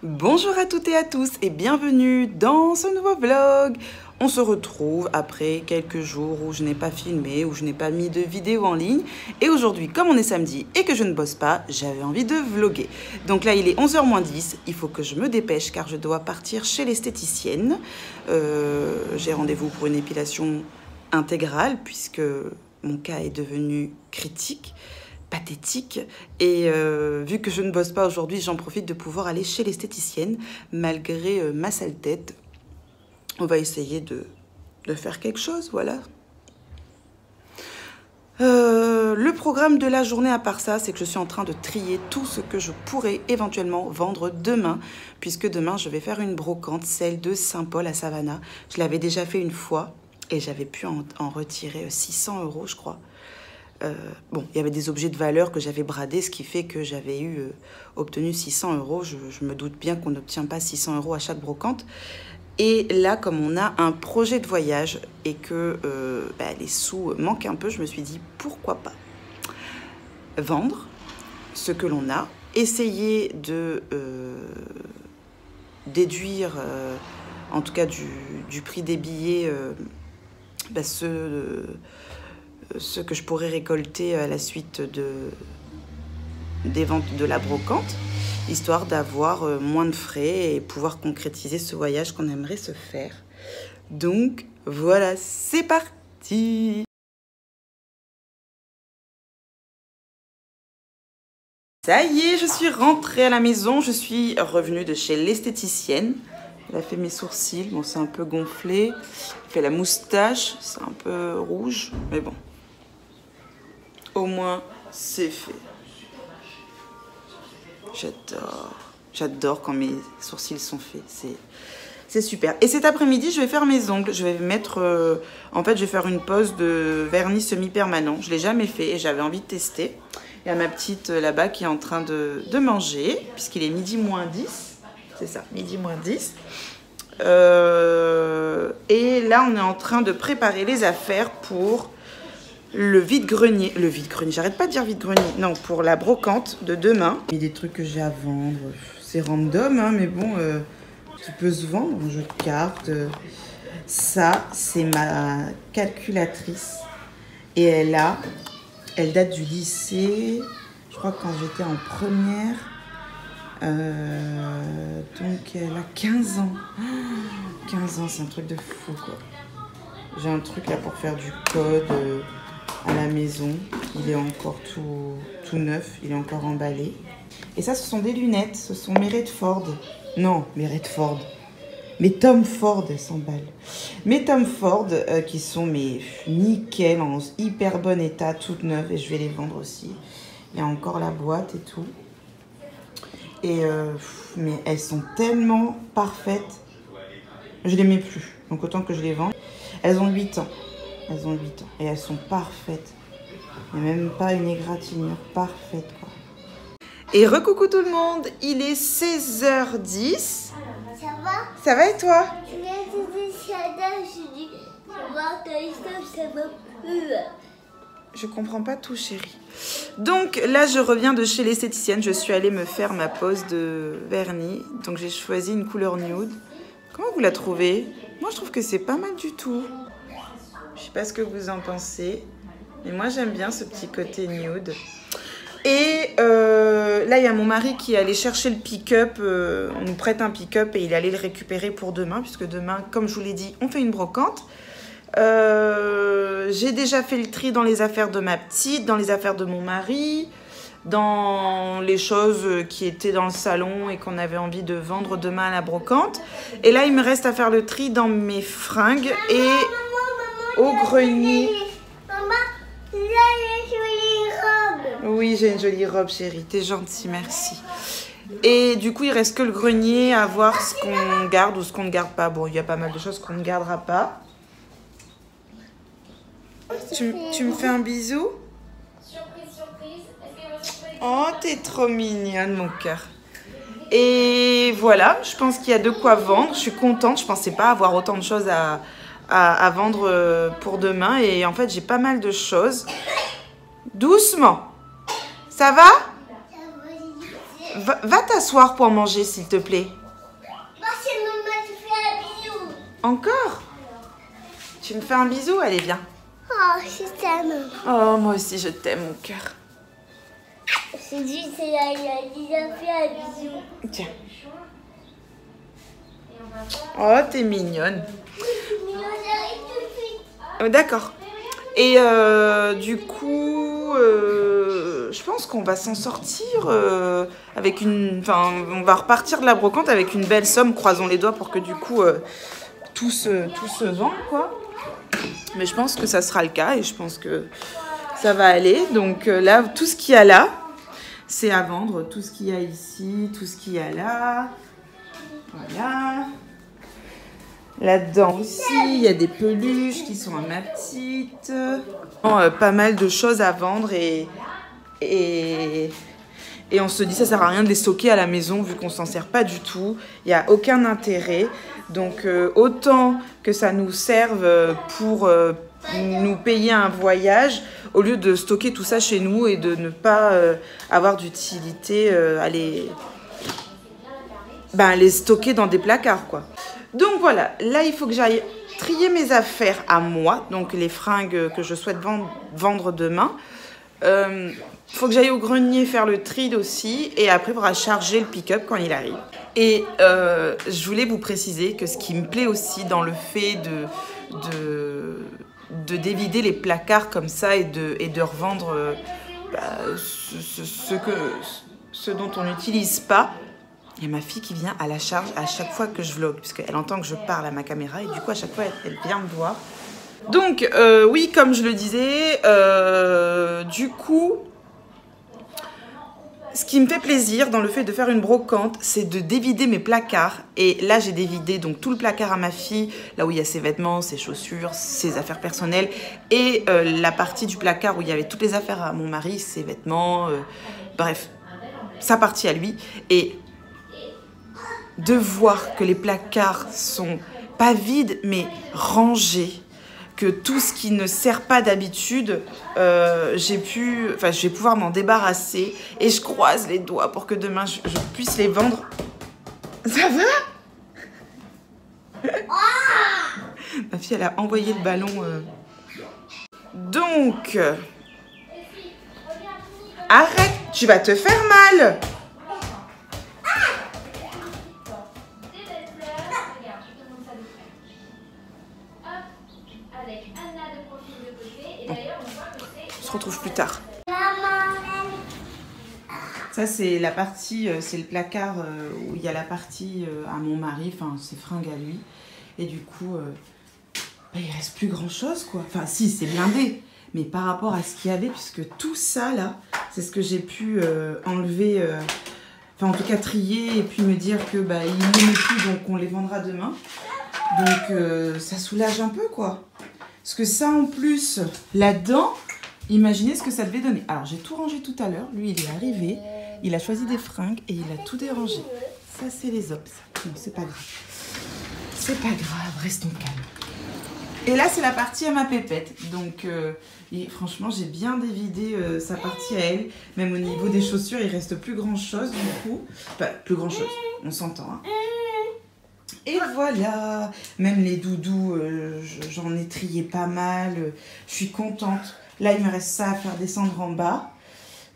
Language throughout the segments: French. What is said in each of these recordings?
Bonjour à toutes et à tous et bienvenue dans ce nouveau vlog. On se retrouve après quelques jours où je n'ai pas filmé, où je n'ai pas mis de vidéo en ligne. Et aujourd'hui, comme on est samedi et que je ne bosse pas, j'avais envie de vlogger. Donc là, il est 11h moins 10. Il faut que je me dépêche car je dois partir chez l'esthéticienne. J'ai rendez-vous pour une épilation intégrale puisque mon cas est devenu critique, pathétique, et vu que je ne bosse pas aujourd'hui, j'en profite de pouvoir aller chez l'esthéticienne malgré ma sale tête. On va essayer de faire quelque chose, voilà. Le programme de la journée à part ça, c'est que je suis en train de trier tout ce que je pourrais éventuellement vendre demain, puisque demain je vais faire une brocante, celle de Saint-Paul à Savannah. Je l'avais déjà fait une fois et j'avais pu en retirer 600 € je crois. Bon, il y avait des objets de valeur que j'avais bradés, ce qui fait que j'avais obtenu 600 €. Je me doute bien qu'on n'obtient pas 600 € à chaque brocante. Et là, comme on a un projet de voyage et que les sous manquent un peu, je me suis dit pourquoi pas vendre ce que l'on a, essayer de déduire, en tout cas du prix des billets, ce que je pourrais récolter à la suite des ventes de la brocante, histoire d'avoir moins de frais et pouvoir concrétiser ce voyage qu'on aimerait se faire. Donc voilà, c'est parti! Ça y est, je suis rentrée à la maison, je suis revenue de chez l'esthéticienne. Elle a fait mes sourcils, bon c'est un peu gonflé, elle fait la moustache, c'est un peu rouge, mais bon. Au moins, c'est fait. J'adore quand mes sourcils sont faits. C'est super. Et cet après-midi, je vais faire mes ongles. Je vais mettre... en fait, je vais faire une pose de vernis semi-permanent. Je ne l'ai jamais fait et j'avais envie de tester. Il y a ma petite là-bas qui est en train de manger, puisqu'il est midi moins 10. C'est ça, midi moins 10. Et là, on est en train de préparer les affaires pour... le vide-grenier, j'arrête pas de dire vide-grenier, non, pour la brocante de demain. Il y a des trucs que j'ai à vendre, c'est random, hein, mais bon, tout peut se vendre, un jeu de cartes. Ça, c'est ma calculatrice. Et elle date du lycée, je crois que quand j'étais en première. Donc elle a 15 ans. 15 ans, c'est un truc de fou, quoi. J'ai un truc là pour faire du code... à la maison, il est encore tout neuf, il est encore emballé. Et ça, ce sont des lunettes, ce sont mes Redford. Non, mes Redford. Mes Tom Ford, elles s'emballent. Mes Tom Ford, qui sont mes nickel, en hyper bon état, toutes neuves, et je vais les vendre aussi. Il y a encore la boîte et tout. Et mais elles sont tellement parfaites, je les mets plus. Donc autant que je les vende. Elles ont 8 ans. Elles ont 8 ans et elles sont parfaites. Il n'y a même pas une égratignure, parfaite quoi. Et recoucou tout le monde, il est 16h10. Ça va? Ça va et toi? Je comprends pas tout chérie. Donc là je reviens de chez l'esthéticienne, je suis allée me faire ma pose de vernis. Donc j'ai choisi une couleur nude. Comment vous la trouvez? Moi je trouve que c'est pas mal du tout. Je sais pas ce que vous en pensez, mais moi j'aime bien ce petit côté nude. Et là il y a mon mari qui est allé chercher le pick-up, on nous prête un pick-up et il est allé le récupérer pour demain, puisque demain, comme je vous l'ai dit, on fait une brocante. J'ai déjà fait le tri dans les affaires de ma petite, dans les affaires de mon mari, dans les choses qui étaient dans le salon et qu'on avait envie de vendre demain à la brocante. Et là il me reste à faire le tri dans mes fringues et... au grenier. Maman, j'ai une jolie robe. Oui, j'ai une jolie robe, chérie. T'es gentille, merci. Et du coup, il reste que le grenier à voir ce qu'on garde ou ce qu'on ne garde pas. Bon, il y a pas mal de choses qu'on ne gardera pas. Tu me fais un bisou? Surprise, surprise. Oh, t'es trop mignonne, mon cœur. Et voilà, je pense qu'il y a de quoi vendre. Je suis contente. Je pensais pas avoir autant de choses à vendre pour demain. Et en fait, j'ai pas mal de choses. Doucement. Ça va? Va t'asseoir pour manger, s'il te plaît. Moi, c'est maman, tu fais un bisou. Encore? Tu me fais un bisou? Allez, viens. Oh, je t'aime. Oh, moi aussi, je t'aime, mon cœur. C'est juste, il a déjà fait un bisou. Tiens. Oh, t'es mignonne. Mais on arrive tout de suite. D'accord. Et du coup, je pense qu'on va s'en sortir avec une... Enfin, on va repartir de la brocante avec une belle somme. Croisons les doigts pour que du coup, tout se vend, quoi. Mais je pense que ça sera le cas et je pense que ça va aller. Donc là, tout ce qu'il y a là, c'est à vendre. Tout ce qu'il y a ici, tout ce qu'il y a là. Voilà. Là-dedans aussi, il y a des peluches qui sont à ma petite. Pas mal de choses à vendre et on se dit ça sert à rien de les stocker à la maison vu qu'on s'en sert pas du tout. Il n'y a aucun intérêt. Donc autant que ça nous serve pour nous payer un voyage au lieu de stocker tout ça chez nous et de ne pas avoir d'utilité à les stocker dans des placards, quoi. Donc voilà, là il faut que j'aille trier mes affaires à moi, donc les fringues que je souhaite vendre demain. Il faut que j'aille au grenier faire le tri aussi et après il faudra charger le pick-up quand il arrive. Et je voulais vous préciser que ce qui me plaît aussi dans le fait de dévider les placards comme ça et de revendre ce dont on n'utilise pas. Il y a ma fille qui vient à la charge à chaque fois que je vlog, puisqu'elle entend que je parle à ma caméra et du coup à chaque fois elle vient me voir. Donc oui, comme je le disais, du coup, ce qui me fait plaisir dans le fait de faire une brocante, c'est de dévider mes placards. Et là j'ai dévidé donc tout le placard à ma fille, là où il y a ses vêtements, ses chaussures, ses affaires personnelles, et la partie du placard où il y avait toutes les affaires à mon mari, ses vêtements, bref, sa partie à lui. Et de voir que les placards sont pas vides mais rangés, que tout ce qui ne sert pas d'habitude, je vais pouvoir m'en débarrasser et je croise les doigts pour que demain je puisse les vendre. Ça va? Ma fille elle a envoyé le ballon. Donc arrête, tu vas te faire mal. On se retrouve plus tard. Ça c'est la partie, c'est le placard où il y a la partie à mon mari, enfin ses fringues à lui. Et du coup, il reste plus grand chose quoi. Enfin si, c'est blindé. Mais par rapport à ce qu'il y avait, puisque tout ça là, c'est ce que j'ai pu enlever, enfin en tout cas trier et puis me dire que il n'y en a plus donc on les vendra demain. Donc ça soulage un peu quoi. Parce que ça en plus, là-dedans, imaginez ce que ça devait donner. Alors j'ai tout rangé tout à l'heure, lui il est arrivé, il a choisi des fringues et il a tout dérangé. Ça c'est les obs. Non, c'est pas grave. C'est pas grave, restons calmes. Et là c'est la partie à ma pépette. Donc franchement j'ai bien dévidé sa partie à elle. Même au niveau des chaussures il reste plus grand chose du coup. Enfin plus grand chose, on s'entend hein. Et voilà, même les doudous, j'en ai trié pas mal, je suis contente. Là, il me reste ça à faire descendre en bas.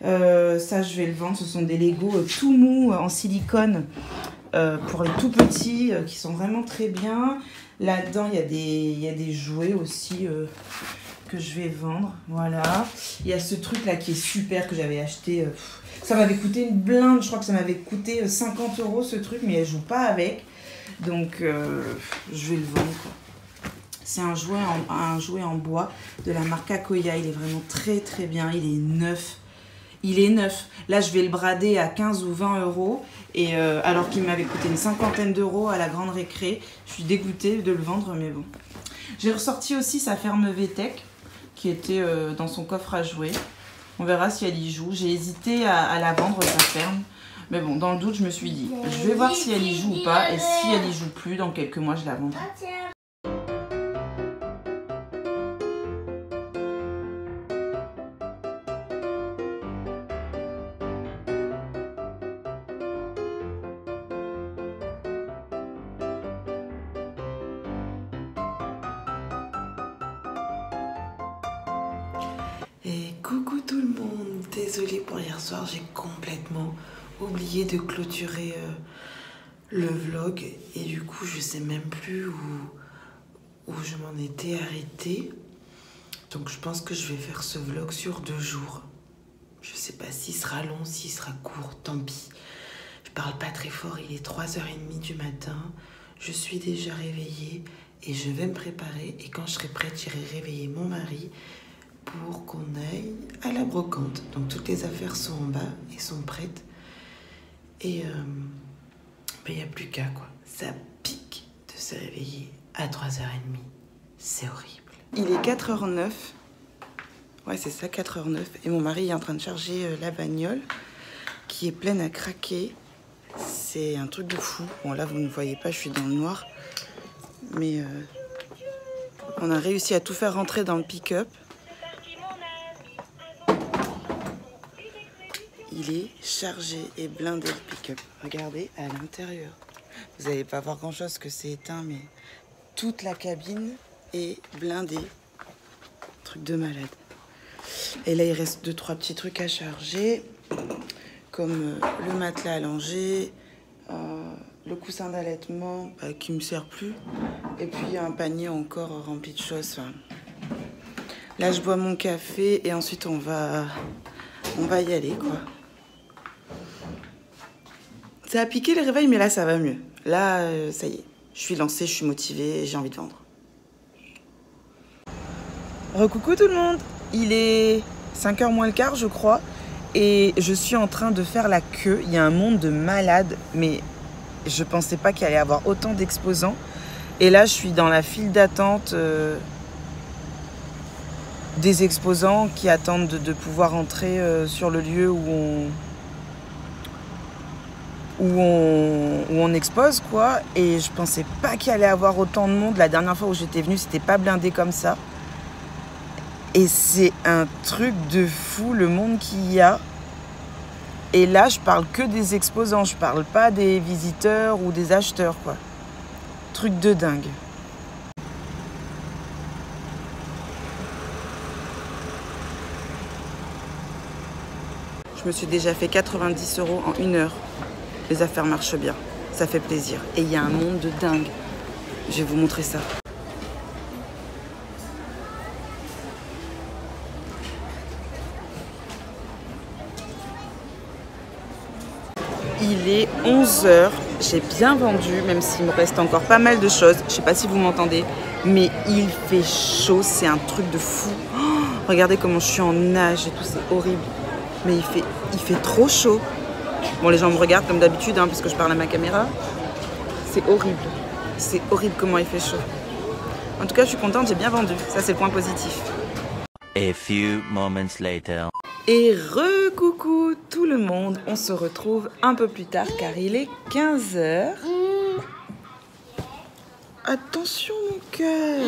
Ça, je vais le vendre, ce sont des Lego tout mous en silicone pour les tout petits qui sont vraiment très bien. Là-dedans, il y a des jouets aussi que je vais vendre, voilà. Il y a ce truc-là qui est super que j'avais acheté, ça m'avait coûté une blinde, je crois que ça m'avait coûté 50 € ce truc, mais elle joue pas avec. Donc, je vais le vendre, quoi. C'est un jouet en bois de la marque Akoya. Il est vraiment très, très bien. Il est neuf. Il est neuf. Là, je vais le brader à 15 ou 20 €. Et, alors qu'il m'avait coûté une cinquantaine d'euros à la grande récré. Je suis dégoûtée de le vendre, mais bon. J'ai ressorti aussi sa ferme VTech qui était dans son coffre à jouets. On verra si elle y joue. J'ai hésité à la vendre, sa ferme. Mais bon, dans le doute, je me suis dit, je vais voir si elle y joue ou pas. Et si elle y joue plus, dans quelques mois, je la vendrai. désolée pour hier soir, j'ai complètement oublié de clôturer le vlog. Et du coup, je sais même plus où je m'en étais arrêtée. Donc je pense que je vais faire ce vlog sur 2 jours. Je sais pas s'il sera long, s'il sera court, tant pis. Je parle pas très fort, il est 3h30 du matin. Je suis déjà réveillée et je vais me préparer. Et quand je serai prête, j'irai réveiller mon mari pour qu'on aille à la brocante. Donc toutes les affaires sont en bas et sont prêtes. Et il n'y a plus qu'à quoi. Ça pique de se réveiller à 3h30. C'est horrible. Il est 4h09. Ouais, c'est ça, 4h09. Et mon mari est en train de charger la bagnole qui est pleine à craquer. C'est un truc de fou. Bon, là, vous ne voyez pas, je suis dans le noir. Mais on a réussi à tout faire rentrer dans le pick-up. Il est chargé et blindé le pick-up. Regardez à l'intérieur. Vous n'allez pas voir grand-chose que c'est éteint, mais toute la cabine est blindée. Truc de malade. Et là, il reste 2-3 petits trucs à charger, comme le matelas allongé, le coussin d'allaitement qui ne me sert plus, et puis un panier encore rempli de choses. Enfin, là, je bois mon café et ensuite on va y aller, quoi. Ça a piqué les réveils, mais là, ça va mieux. Là, ça y est, je suis lancée, je suis motivée et j'ai envie de vendre. Recoucou tout le monde, il est 5h moins le quart, je crois, et je suis en train de faire la queue. Il y a un monde de malades, mais je pensais pas qu'il allait y avoir autant d'exposants. Et là, je suis dans la file d'attente des exposants qui attendent de pouvoir entrer sur le lieu où on expose, quoi. Et je pensais pas qu'il allait y avoir autant de monde. La dernière fois où j'étais venue, c'était pas blindé comme ça. Et c'est un truc de fou, le monde qu'il y a. Et là, je parle que des exposants, je parle pas des visiteurs ou des acheteurs, quoi. Truc de dingue. Je me suis déjà fait 90 € en 1 heure. Les affaires marchent bien, ça fait plaisir. Et il y a un monde de dingue. Je vais vous montrer ça. Il est 11h, j'ai bien vendu, même s'il me reste encore pas mal de choses. Je sais pas si vous m'entendez, mais il fait chaud, c'est un truc de fou. Oh, regardez comment je suis en nage et tout, c'est horrible. Mais il fait trop chaud. Bon, les gens me regardent comme d'habitude, hein, parce que je parle à ma caméra. C'est horrible. C'est horrible comment il fait chaud. En tout cas, je suis contente, j'ai bien vendu. Ça, c'est le point positif. A few moments later. Et re-coucou tout le monde, on se retrouve un peu plus tard car il est 15h. Attention mon cœur.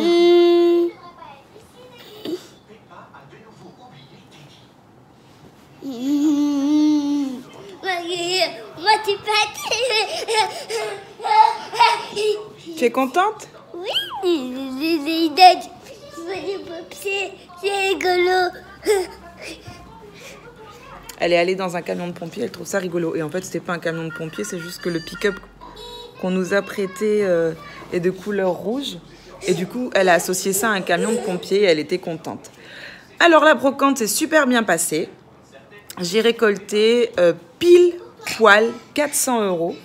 Moi, tu pas. Tu es contente? Oui, c'est rigolo. Elle est allée dans un camion de pompiers, elle trouve ça rigolo. Et en fait, c'était pas un camion de pompiers, c'est juste que le pick-up qu'on nous a prêté est de couleur rouge. Et du coup, elle a associé ça à un camion de pompiers et elle était contente. Alors, la brocante s'est super bien passée. J'ai récolté pile poil 400 €.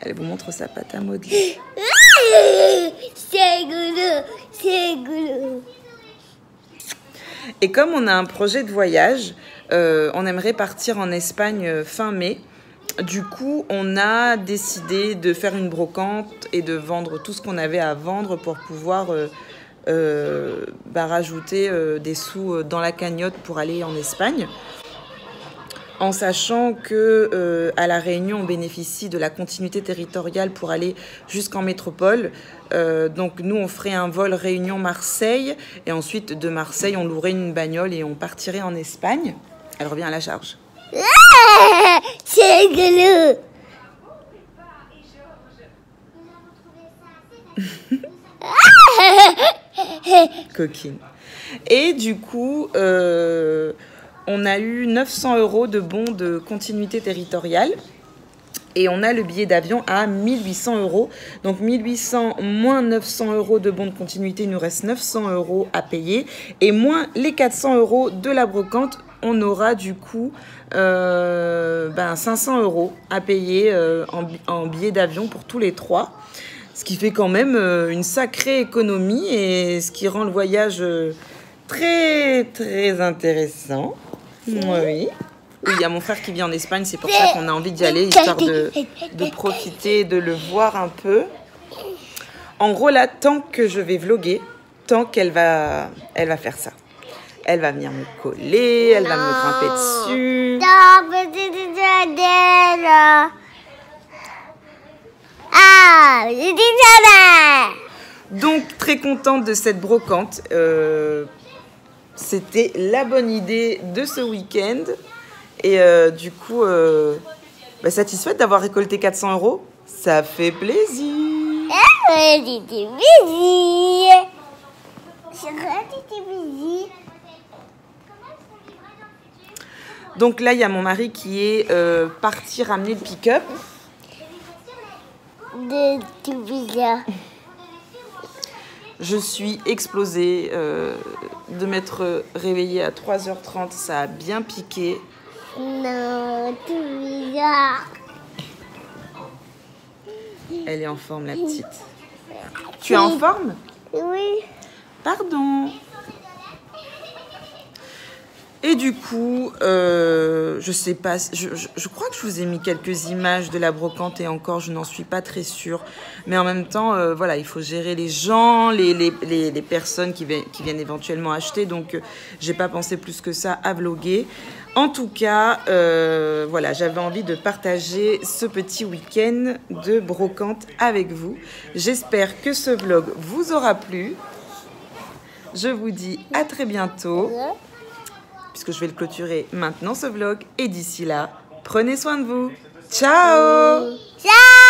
Elle vous montre sa pâte à modeler. C'est rigolo, c'est rigolo. Et comme on a un projet de voyage, on aimerait partir en Espagne fin mai. Du coup, on a décidé de faire une brocante et de vendre tout ce qu'on avait à vendre pour pouvoir rajouter des sous dans la cagnotte pour aller en Espagne. En sachant que à La Réunion, on bénéficie de la continuité territoriale pour aller jusqu'en métropole. Donc nous, on ferait un vol Réunion-Marseille et ensuite de Marseille, on louerait une bagnole et on partirait en Espagne. Elle revient à la charge. C'est rigolo. Coquine. Et du coup, on a eu 900 € de bons de continuité territoriale. Et on a le billet d'avion à 1800 €. Donc 1800 moins 900 € de bons de continuité, il nous reste 900 € à payer. Et moins les 400 € de la brocante, on aura du coup 500 € à payer en billet d'avion pour tous les trois. Ce qui fait quand même une sacrée économie et ce qui rend le voyage très très intéressant. Oui. Oui, il y a mon frère qui vit en Espagne, c'est pour ça qu'on a envie d'y aller, histoire de profiter, de le voir un peu. En gros, là, tant que je vais vlogger, tant qu'elle va faire ça. Elle va venir me coller, elle va me grimper dessus. Donc, très contente de cette brocante. C'était la bonne idée de ce week-end. Et du coup, satisfaite d'avoir récolté 400 €. Ça fait plaisir. Donc là, il y a mon mari qui est parti ramener le pick-up. Je suis explosée de m'être réveillée à 3h30. Ça a bien piqué. Non, tout bizarre. Elle est en forme, la petite. Tu es en forme? Oui. Pardon. Et du coup, je sais pas, je crois que je vous ai mis quelques images de la brocante et encore, je n'en suis pas très sûre. Mais en même temps, voilà, il faut gérer les gens, les personnes qui viennent éventuellement acheter. Donc, j'ai pas pensé plus que ça à vloguer. En tout cas, voilà, j'avais envie de partager ce petit week-end de brocante avec vous. J'espère que ce vlog vous aura plu. Je vous dis à très bientôt. Puisque je vais le clôturer maintenant ce vlog. Et d'ici là, prenez soin de vous. Ciao! Ciao!